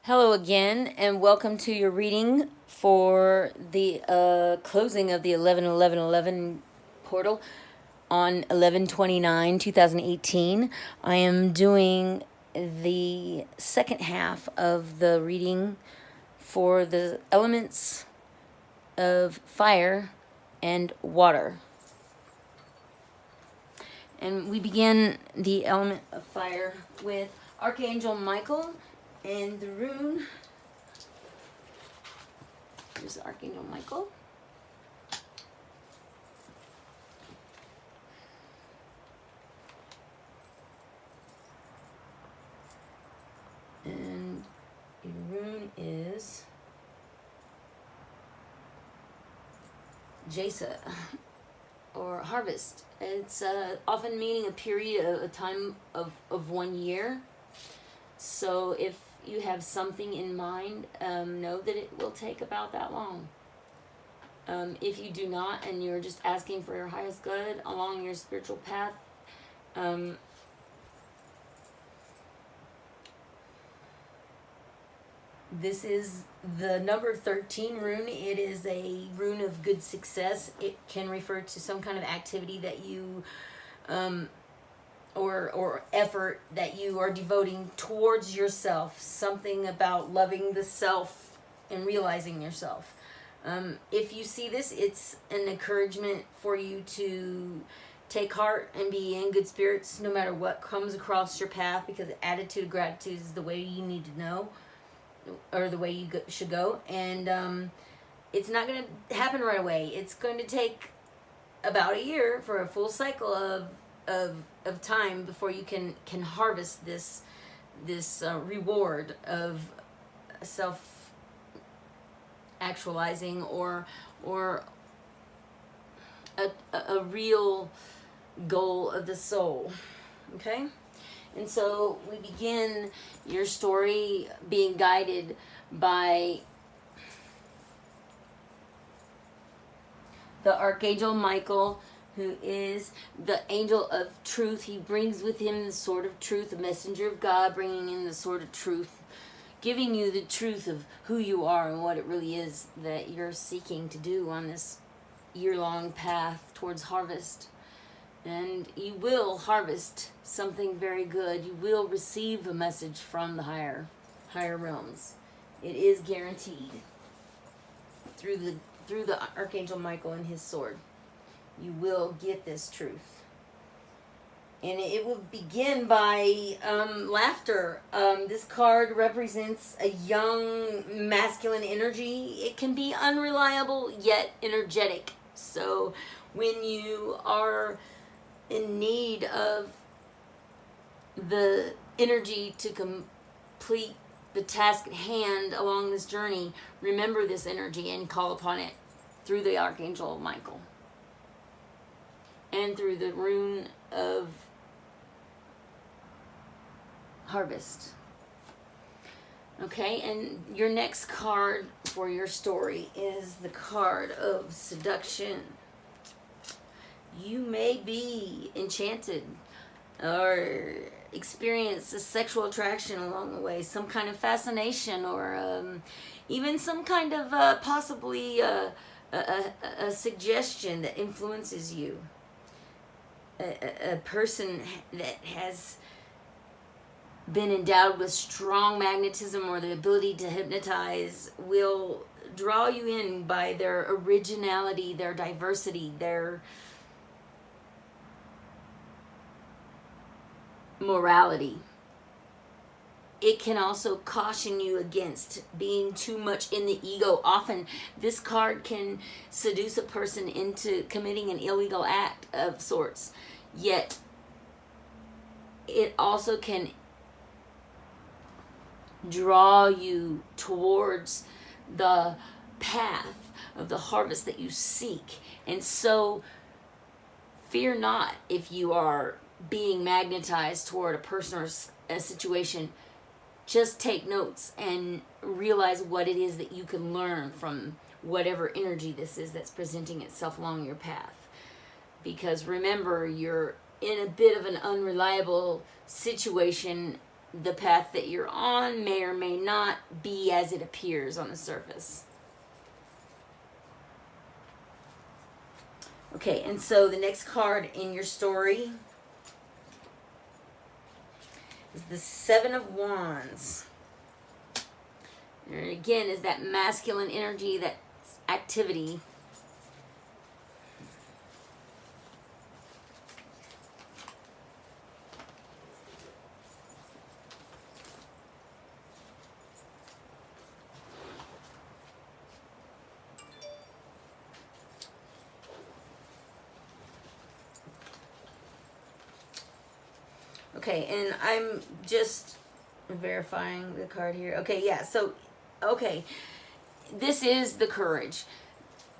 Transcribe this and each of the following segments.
Hello again, and welcome to your reading for the closing of the 11-11-11 portal on 11/29/2018. I am doing the second half of the reading for the elements of fire and water. And we begin the element of fire with Archangel Michael and the rune. Here's Archangel Michael. And the rune is Jesa, or harvest. It's often meaning a period, a time of 1 year. So if you have something in mind, know that it will take about that long. If you do not, and you're just asking for your highest good along your spiritual path, this is the number 13 rune. It is a rune of good success. It can refer to some kind of activity that you or effort that you are devoting towards yourself, something about loving the self and realizing yourself. If you see this, it's an encouragement for you to take heart and be in good spirits no matter what comes across your path, because attitude of gratitude is the way you need to know, or the way you should go. And it's not going to happen right away. It's going to take about a year for a full cycle of time before you can harvest this reward of self actualizing, or a real goal of the soul. Okay? And so we begin your story being guided by the Archangel Michael, who is the angel of truth. He brings with him the sword of truth, the messenger of God, bringing in the sword of truth, giving you the truth of who you are and what it really is that you're seeking to do on this year-long path towards harvest. And you will harvest something very good. You will receive a message from the higher realms. It is guaranteed through the Archangel Michael and his sword. You will get this truth. And it will begin by laughter. This card represents a young masculine energy. It can be unreliable yet energetic. So when you are in need of the energy to complete the task at hand along this journey, remember this energy and call upon it through the Archangel Michael and through the rune of harvest. Okay, and your next card for your story is the card of seduction. You may be enchanted or experience a sexual attraction along the way, some kind of fascination, or even some kind of possibly a suggestion that influences you. A person that has been endowed with strong magnetism or the ability to hypnotize will draw you in by their originality, their diversity, their morality. It can also caution you against being too much in the ego. Often this card can seduce a person into committing an illegal act of sorts, yet it also can draw you towards the path of the harvest that you seek. And so fear not if you are being magnetized toward a person or a situation. Just take notes and realize what it is that you can learn from whatever energy this is that's presenting itself along your path. Because remember, you're in a bit of an unreliable situation the path that you're on may or may not be as it appears on the surface. Okay, and so the next card in your story is the Seven of Wands. And again, is that masculine energy, that activity. Okay, and I'm just verifying the card here. Okay, yeah, so, okay. This is the courage.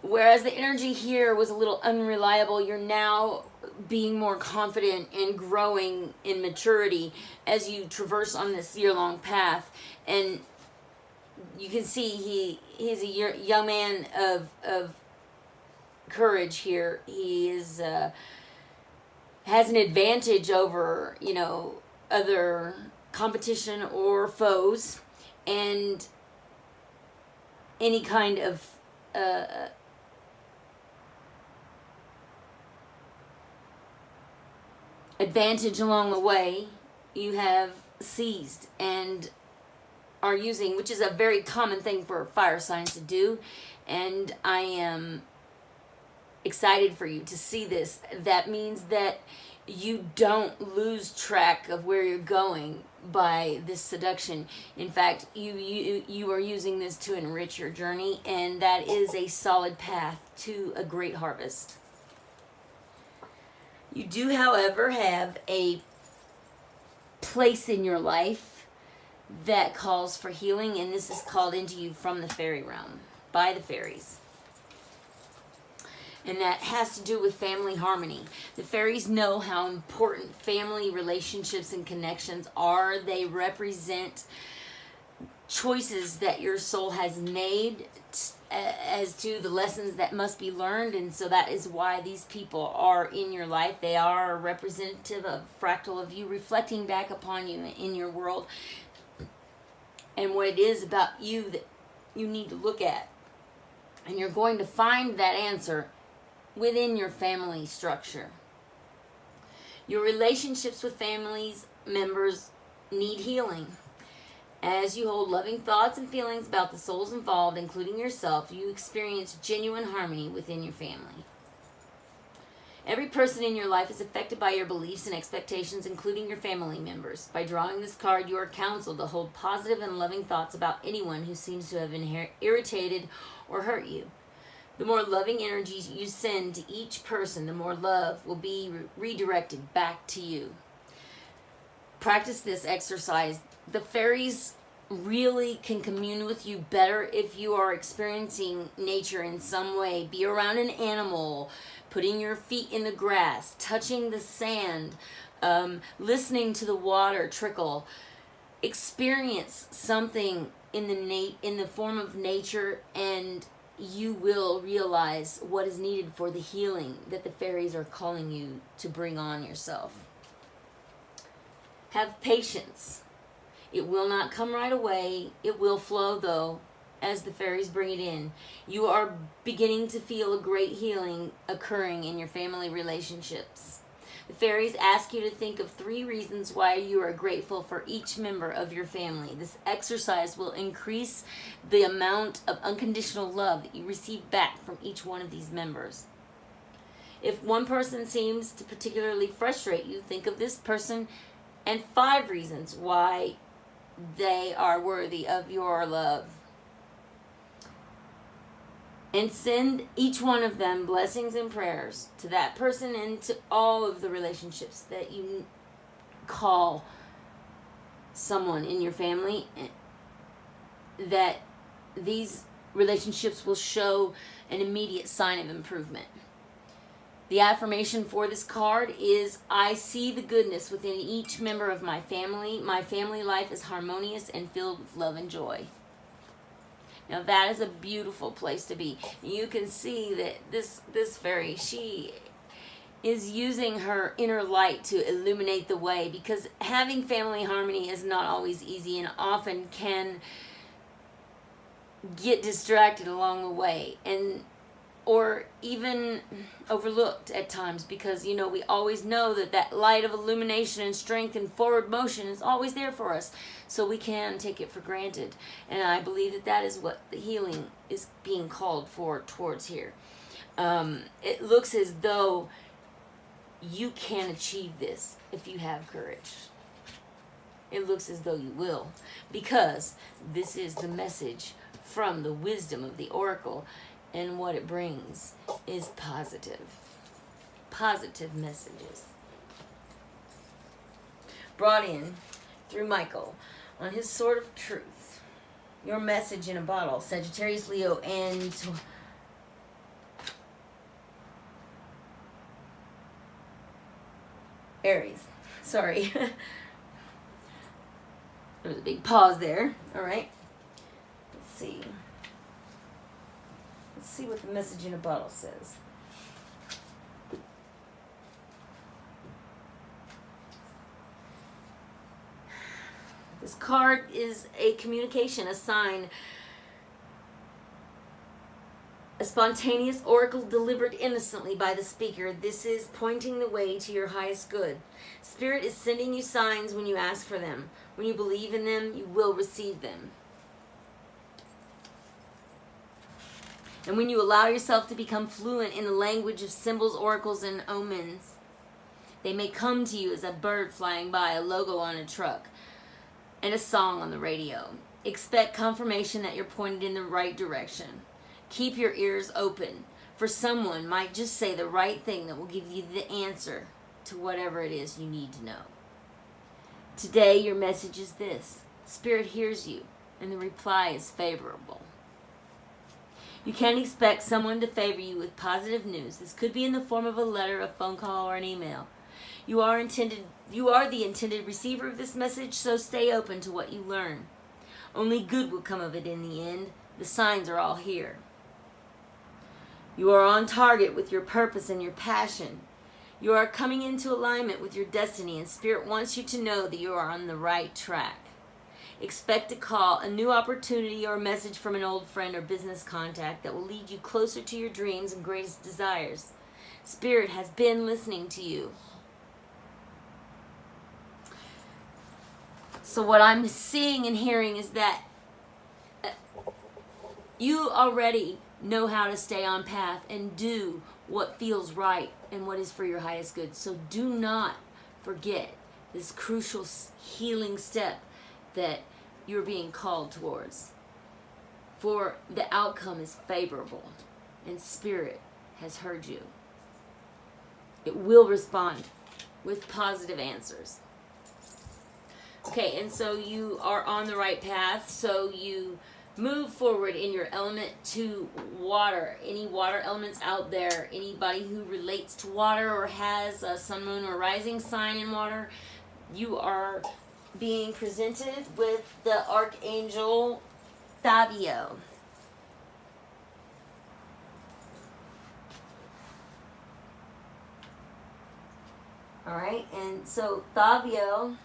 Whereas the energy here was a little unreliable, you're now being more confident and growing in maturity as you traverse on this year-long path. And you can see he's a young man of courage here. He is... has an advantage over, other competition or foes, and any kind of advantage along the way you have seized and are using, which is a very common thing for fire signs to do. And I am excited for you to see this. That means that you don't lose track of where you're going by this seduction. In fact, you are using this to enrich your journey, and that is a solid path to a great harvest. You do, however, have a place in your life that calls for healing, and this is called into you from the fairy realm by the fairies. And that has to do with family harmony. The fairies know how important family relationships and connections are. They represent choices that your soul has made as to the lessons that must be learned. And so that is why these people are in your life. They are a representative, a fractal of you, reflecting back upon you in your world. And what it is about you that you need to look at. And you're going to find that answer within your family structure. Your relationships with families members need healing. As you hold loving thoughts and feelings about the souls involved, including yourself, you experience genuine harmony within your family. Every person in your life is affected by your beliefs and expectations, including your family members. By drawing this card, you are counseled to hold positive and loving thoughts about anyone who seems to have irritated or hurt you. The more loving energy you send to each person, the more love will be redirected back to you. Practice this exercise. The fairies really can commune with you better if you are experiencing nature in some way. Be around an animal, putting your feet in the grass, touching the sand, listening to the water trickle. Experience something in the form of nature, and you will realize what is needed for the healing that the fairies are calling you to bring on yourself. Have patience. It will not come right away. It will flow, though, as the fairies bring it in. You are beginning to feel a great healing occurring in your family relationships. The fairies ask you to think of 3 reasons why you are grateful for each member of your family. This exercise will increase the amount of unconditional love that you receive back from each one of these members. If one person seems to particularly frustrate you, think of this person and 5 reasons why they are worthy of your love. And send each one of them blessings and prayers to that person and to all of the relationships that you call someone in your family, that these relationships will show an immediate sign of improvement. The affirmation for this card is, I see the goodness within each member of my family. My family life is harmonious and filled with love and joy. Now that is a beautiful place to be. You can see that this fairy, she is using her inner light to illuminate the way, because having family harmony is not always easy and often can get distracted along the way, and or even overlooked at times, because we always know that light of illumination and strength and forward motion is always there for us, so we can take it for granted. And I believe that is what the healing is being called for towards here. It looks as though you can achieve this if you have courage. It looks as though you will, because this is the message from the wisdom of the oracle. And what it brings is positive messages. Brought in through Michael on his sword of truth. Your message in a bottle. Sagittarius, Leo, and Aries. Sorry. There was a big pause there. All right. Let's see. Let's see what the message in a bottle says. This card is a communication, a sign, a spontaneous oracle delivered innocently by the speaker. This is pointing the way to your highest good. Spirit is sending you signs when you ask for them. When you believe in them, you will receive them. And when you allow yourself to become fluent in the language of symbols, oracles, and omens, they may come to you as a bird flying by, a logo on a truck, and a song on the radio. Expect confirmation that you're pointed in the right direction. Keep your ears open, for someone might just say the right thing that will give you the answer to whatever it is you need to know. Today, your message is this. Spirit hears you, and the reply is favorable. You can expect someone to favor you with positive news. This could be in the form of a letter, a phone call, or an email. You are the intended receiver of this message, so stay open to what you learn. Only good will come of it in the end. The signs are all here. You are on target with your purpose and your passion. You are coming into alignment with your destiny, and Spirit wants you to know that you are on the right track. Expect a call, a new opportunity, or a message from an old friend or business contact that will lead you closer to your dreams and greatest desires. Spirit has been listening to you. So what I'm seeing and hearing is that you already know how to stay on path and do what feels right and what is for your highest good. So do not forget this crucial healing step that you're being called towards. For the outcome is favorable, and Spirit has heard you. It will respond with positive answers. Okay, and so you are on the right path, so you move forward in your element to water. Any water elements out there, anybody who relates to water or has a sun, moon, or rising sign in water, you are being presented with the Archangel Thavio. All right, and so Thavio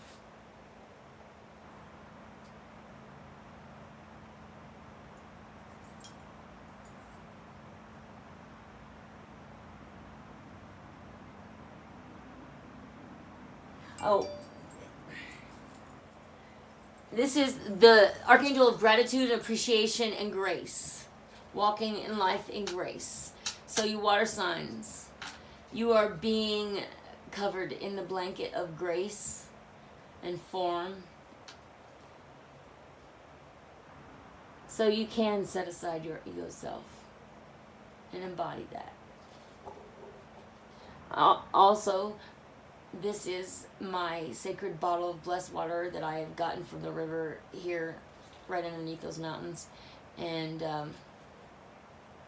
this is the Archangel of Gratitude, Appreciation, and Grace. Walking in life in grace. So you water signs, you are being covered in the blanket of grace and form. So you can set aside your ego self and embody that. Also, this is my sacred bottle of blessed water that I have gotten from the river here right underneath those mountains. And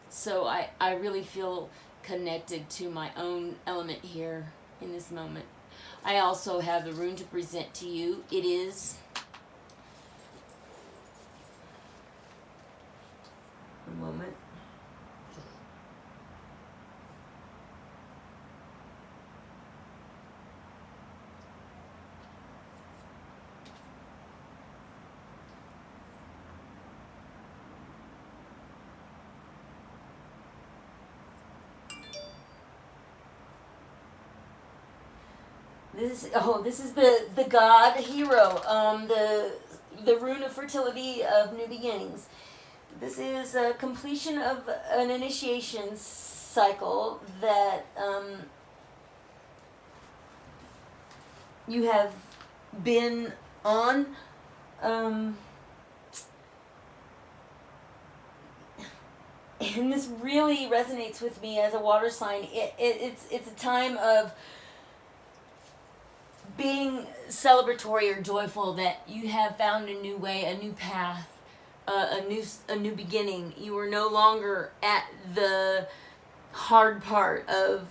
so I really feel connected to my own element here in this moment. I also have the rune to present to you. It is a moment. This is the god hero, the rune of fertility of new beginnings. This is a completion of an initiation cycle that you have been on. And this really resonates with me as a water sign. It's a time of being celebratory or joyful that you have found a new way, a new path, a new beginning. You are no longer at the hard part of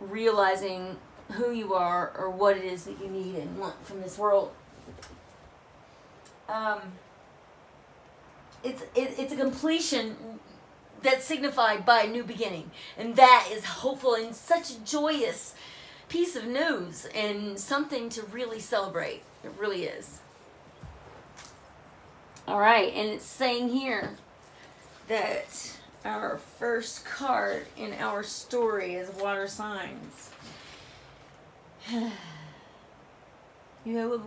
realizing who you are or what it is that you need and want from this world. It's a completion that's signified by a new beginning, and that is hopeful and such a joyous piece of news and something to really celebrate. It really is. All right, and it's saying here that our first card in our story is water signs. You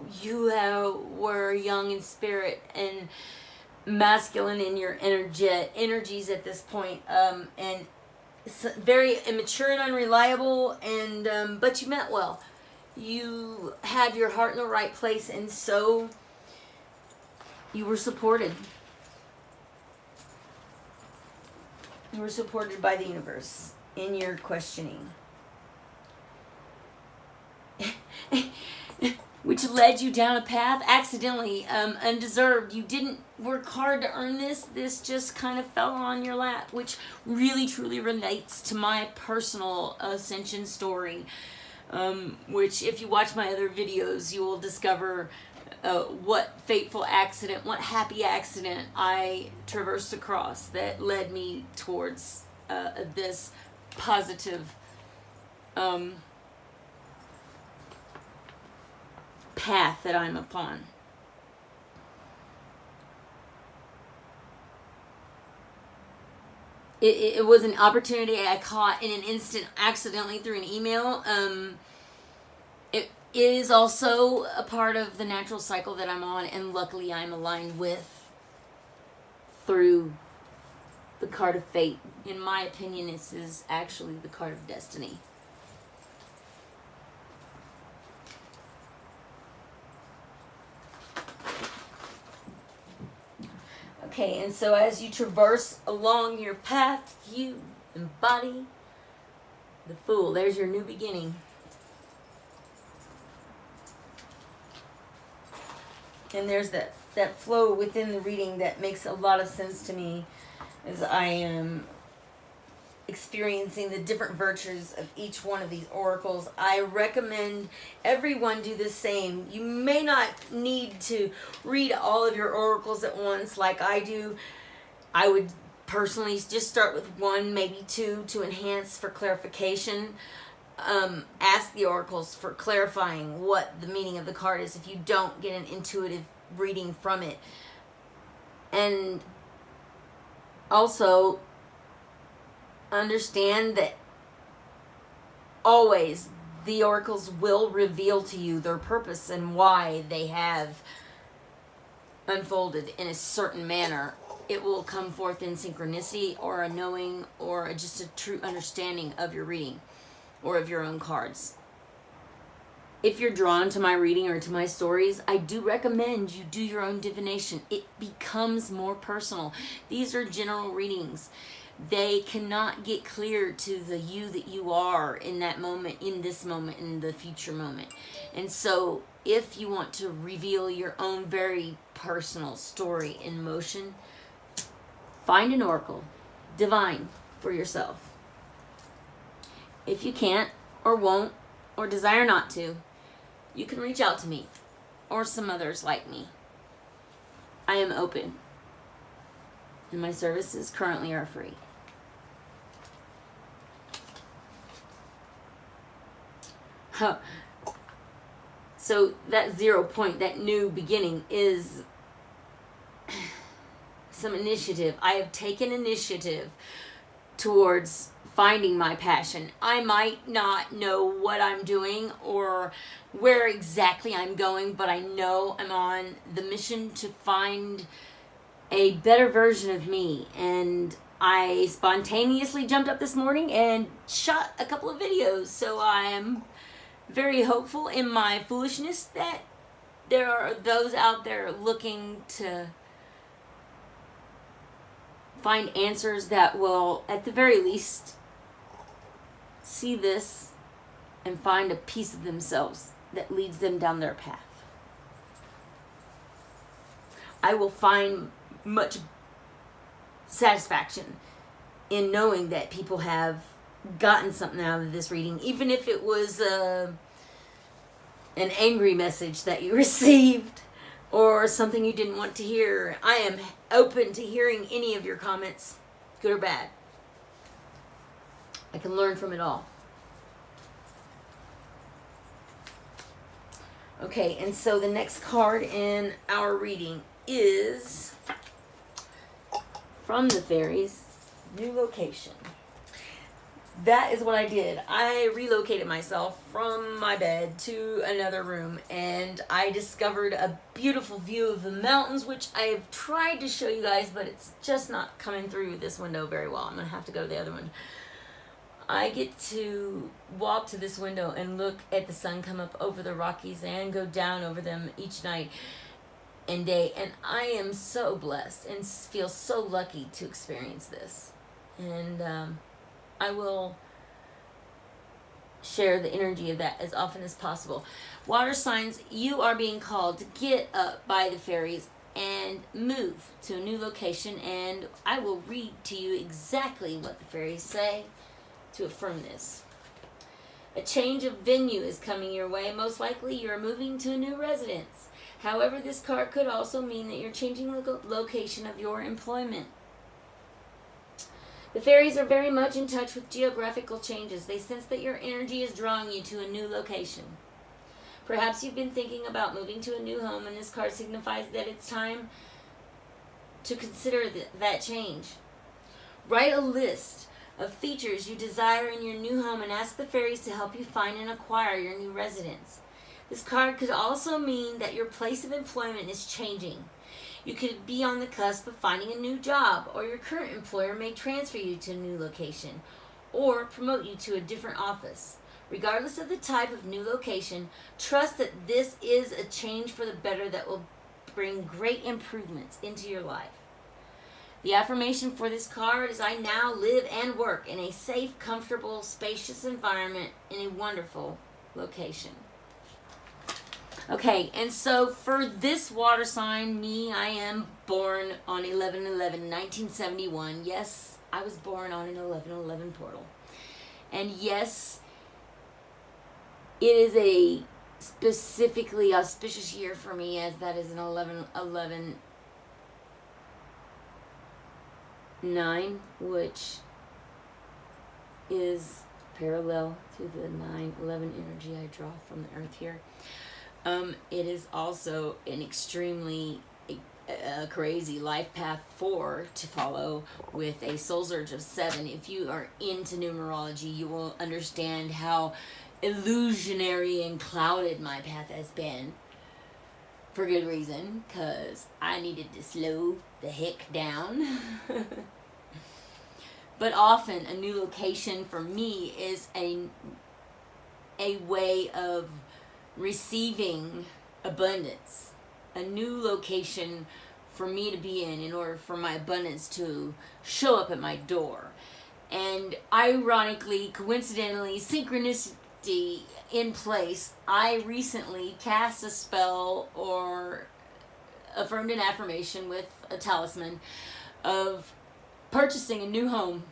were young in spirit and masculine in your energies at this point, and very immature and unreliable, and but you meant well. You had your heart in the right place, and so you were supported. You were supported by the universe in your questioning. Which led you down a path accidentally, undeserved. You didn't work hard to earn this. This just kind of fell on your lap, which really truly relates to my personal ascension story, which if you watch my other videos, you will discover what fateful accident, what happy accident I traversed across that led me towards this positive path that I'm upon. It was an opportunity I caught in an instant accidentally through an email. It is also a part of the natural cycle that I'm on, and luckily I'm aligned with through the card of fate. In my opinion, this is actually the card of destiny. Okay, and so as you traverse along your path, you embody the Fool. There's your new beginning. And there's that flow within the reading that makes a lot of sense to me as I am experiencing the different virtues of each one of these oracles. I recommend everyone do the same. You may not need to read all of your oracles at once like I do. I would personally just start with one, maybe two, to enhance for clarification. Ask the oracles for clarifying what the meaning of the card is if you don't get an intuitive reading from it. And also understand that always the oracles will reveal to you their purpose and why they have unfolded in a certain manner. It will come forth in synchronicity or a knowing or just a true understanding of your reading or of your own cards. If you're drawn to my reading or to my stories, I do recommend you do your own divination. It becomes more personal. These are general readings. They cannot get clear to the you that you are in that moment, in this moment, in the future moment. And so if you want to reveal your own very personal story in motion, find an oracle, divine for yourself. If you can't or won't or desire not to, you can reach out to me or some others like me. I am open, and my services currently are free. So that 0 point, that new beginning, is some initiative. I have taken initiative towards finding my passion. I might not know what I'm doing or where exactly I'm going, but I know I'm on the mission to find a better version of me. And I spontaneously jumped up this morning and shot a couple of videos. So I am very hopeful in my foolishness that there are those out there looking to find answers that will, at the very least, see this and find a piece of themselves that leads them down their path. I will find much satisfaction in knowing that people have gotten something out of this reading, even if it was an angry message that you received or something you didn't want to hear. I am open to hearing any of your comments, good or bad. I can learn from it all. Okay, and so the next card in our reading is from the fairies, New Location. That is what I did. I relocated myself from my bed to another room, and I discovered a beautiful view of the mountains, which I've tried to show you guys, but it's just not coming through this window very well. I'm going to have to go to the other one. I get to walk to this window and look at the sun come up over the Rockies and go down over them each night and day, and I am so blessed and feel so lucky to experience this. And I will share the energy of that as often as possible. Water signs, you are being called to get up by the fairies and move to a new location, and I will read to you exactly what the fairies say to affirm this. A change of venue is coming your way. Most likely you are moving to a new residence. However, this card could also mean that you're changing the location of your employment. The fairies are very much in touch with geographical changes. They sense that your energy is drawing you to a new location. Perhaps you've been thinking about moving to a new home, and this card signifies that it's time to consider that change. Write a list of features you desire in your new home and ask the fairies to help you find and acquire your new residence. This card could also mean that your place of employment is changing. You could be on the cusp of finding a new job, or your current employer may transfer you to a new location or promote you to a different office. Regardless of the type of new location, trust that this is a change for the better that will bring great improvements into your life. The affirmation for this card is, I now live and work in a safe, comfortable, spacious environment in a wonderful location. Okay, and so for this water sign, me, I am born on 11/11/1971. Yes, I was born on an 11/11 portal. And yes, it is a specifically auspicious year for me, as that is an 11/11/9, which is parallel to the 9/11 energy I draw from the earth here. It is also an extremely crazy life path 4 to follow with a soul surge of 7. If you are into numerology, you will understand how illusionary and clouded my path has been. For good reason, because I needed to slow the heck down. But often a new location for me is a way of receiving abundance. A new location for me to be in order for my abundance to show up at my door. And ironically, coincidentally, synchronicity in place, I recently cast a spell or affirmed an affirmation with a talisman of purchasing a new home.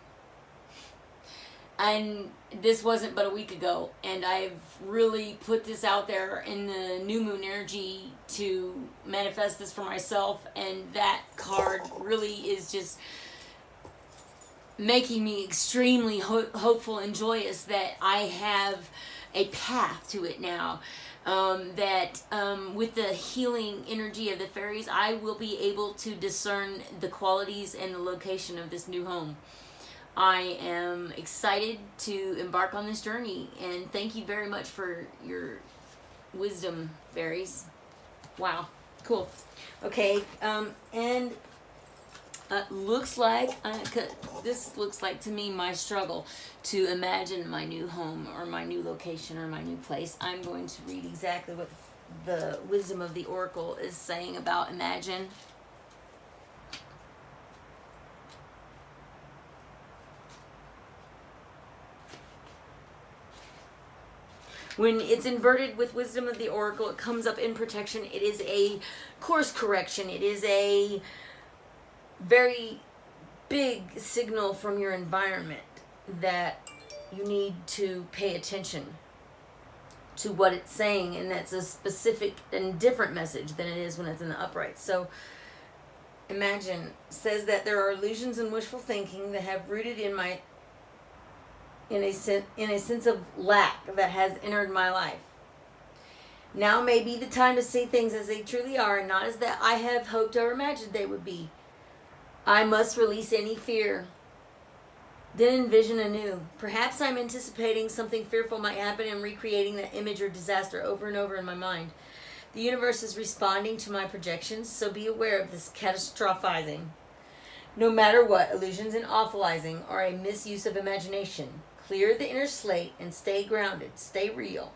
And this wasn't but a week ago, and I've really put this out there in the new moon energy to manifest this for myself, and that card really is just making me extremely hopeful and joyous that I have a path to it now. With the healing energy of the fairies, I will be able to discern the qualities and the location of this new home. I am excited to embark on this journey, and thank you very much for your wisdom, fairies. Wow, cool. Okay, and looks like this looks like to me my struggle to imagine my new home or my new location or my new place. I'm going to read exactly what the wisdom of the oracle is saying about imagine. When it's inverted with wisdom of the oracle, it comes up in protection. It is a course correction. It is a very big signal from your environment that you need to pay attention to what it's saying, and that's a specific and different message than it is when it's in the upright. So imagine says that there are illusions and wishful thinking that have rooted in a sense of lack that has entered my life. Now may be the time to see things as they truly are, and not as that I have hoped or imagined they would be. I must release any fear, then envision anew. Perhaps I'm anticipating something fearful might happen and recreating that image or disaster over and over in my mind. The universe is responding to my projections, so be aware of this catastrophizing. No matter what, illusions and awfulizing are a misuse of imagination. Clear the inner slate and stay grounded, stay real.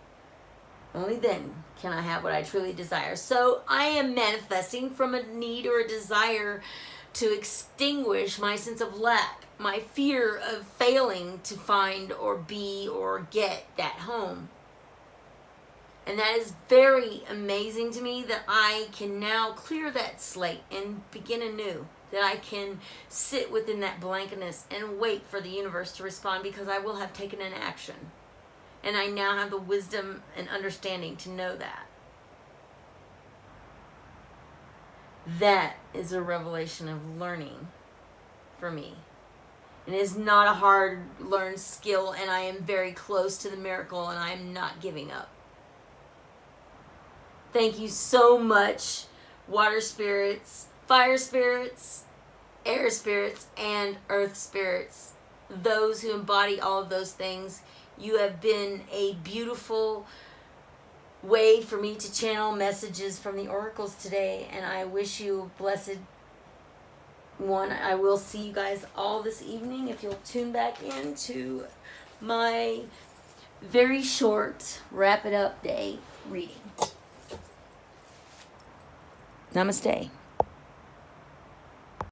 Only then can I have what I truly desire. So I am manifesting from a need or a desire to extinguish my sense of lack, my fear of failing to find or be or get that home. And that is very amazing to me that I can now clear that slate and begin anew. That I can sit within that blankness and wait for the universe to respond, because I will have taken an action. And I now have the wisdom and understanding to know that. That is a revelation of learning for me. It is not a hard learned skill, and I am very close to the miracle, and I am not giving up. Thank you so much, water spirits, fire spirits, air spirits, and earth spirits. Those who embody all of those things. You have been a beautiful way for me to channel messages from the oracles today, and I wish you a blessed one. I will see you guys all this evening if you'll tune back into my very short wrap it up day reading. Namaste.